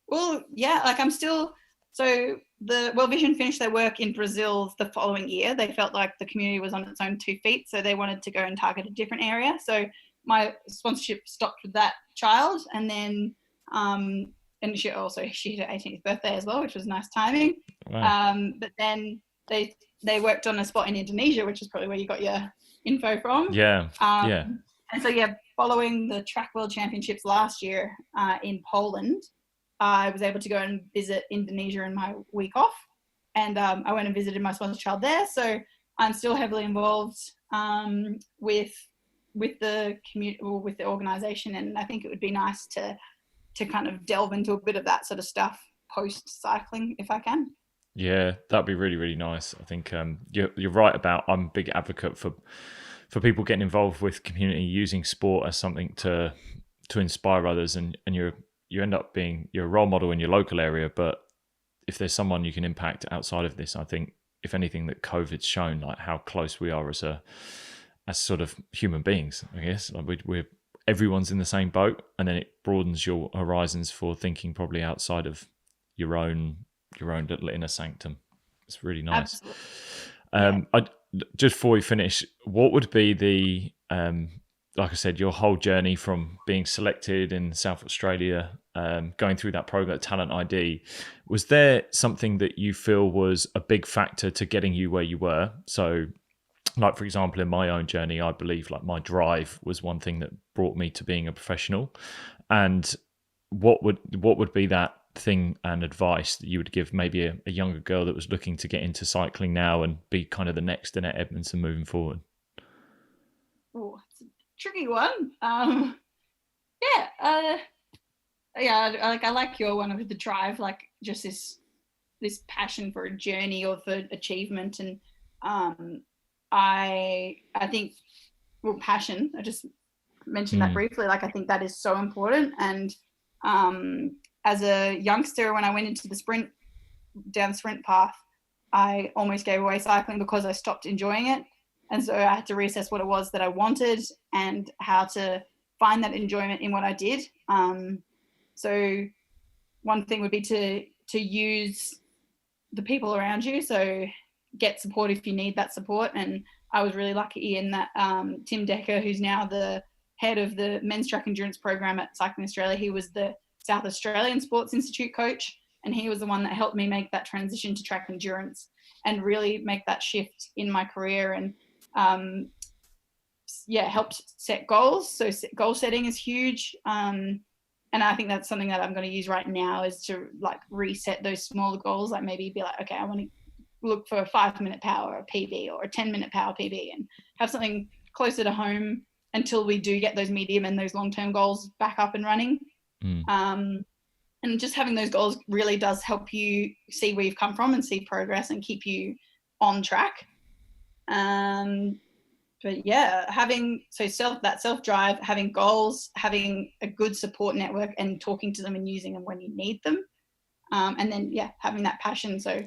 Well, yeah, like I'm still, so the World Vision finished their work in Brazil the following year. They felt like the community was on its own 2 feet, so they wanted to go and target a different area. So my sponsorship stopped with that child, and then and she hit her 18th birthday as well, which was nice timing. Wow. But then they worked on a spot in Indonesia, which is probably where you got your info from. Yeah. And so following the track world championships last year in Poland, I was able to go and visit Indonesia in my week off, and I went and visited my sponsor child there. So I'm still heavily involved with the community, or with the organisation, and I think it would be nice to kind of delve into a bit of that sort of stuff post cycling if I can. Yeah, that'd be really, really nice. I think you're right about, I'm a big advocate for people getting involved with community, using sport as something to inspire others, and you end up being, you're a role model in your local area, but if there's someone you can impact outside of this, I think if anything that COVID's shown, like how close we are as sort of human beings, I guess. Like we're everyone's in the same boat, and then it broadens your horizons for thinking probably outside of your own little inner sanctum. It's really nice. Just before we finish, what would be the like I said, your whole journey from being selected in South Australia, going through that program, Talent ID, was there something that you feel was a big factor to getting you where you were? So, like, for example, in my own journey, I believe like my drive was one thing that brought me to being a professional. And what would be that thing and advice that you would give maybe a younger girl that was looking to get into cycling now and be kind of the next Annette Edmondson moving forward? Oh, it's a tricky one. I like your one with the drive, like just this passion for a journey or for achievement. And I think, well, passion, I just mentioned that briefly, like I think that is so important. And as a youngster, when I went into the sprint path, I almost gave away cycling because I stopped enjoying it. And so I had to reassess what it was that I wanted and how to find that enjoyment in what I did. So one thing would be to use the people around you. So get support if you need that support. And I was really lucky in that Tim Decker, who's now the head of the men's track endurance program at Cycling Australia, he was the South Australian Sports Institute coach, and he was the one that helped me make that transition to track endurance and really make that shift in my career, and helped set goals. So goal setting is huge, and I think that's something that I'm going to use right now, is to like reset those smaller goals. Like maybe be like, okay, I want to look for a 5-minute power PB or a 10-minute power PB, and have something closer to home until we do get those medium and those long-term goals back up and running. And just having those goals really does help you see where you've come from and see progress and keep you on track. But yeah, having self-drive, having goals, having a good support network and talking to them and using them when you need them. And then, having that passion. So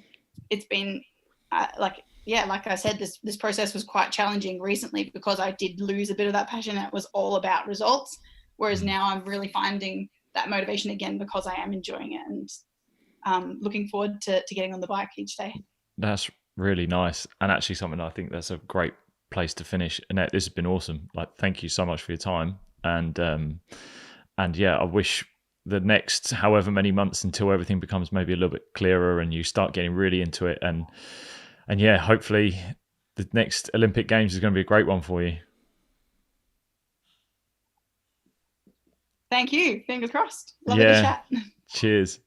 it's been like I said, this process was quite challenging recently because I did lose a bit of that passion. It was all about results. Whereas now I'm really finding that motivation again because I am enjoying it and looking forward to getting on the bike each day. That's really nice. And actually something I think that's a great place to finish. Annette, this has been awesome. Like, thank you so much for your time. And I wish the next however many months until everything becomes maybe a little bit clearer and you start getting really into it. And hopefully the next Olympic Games is going to be a great one for you. Thank you. Fingers crossed. Lovely to Yeah. chat. Cheers.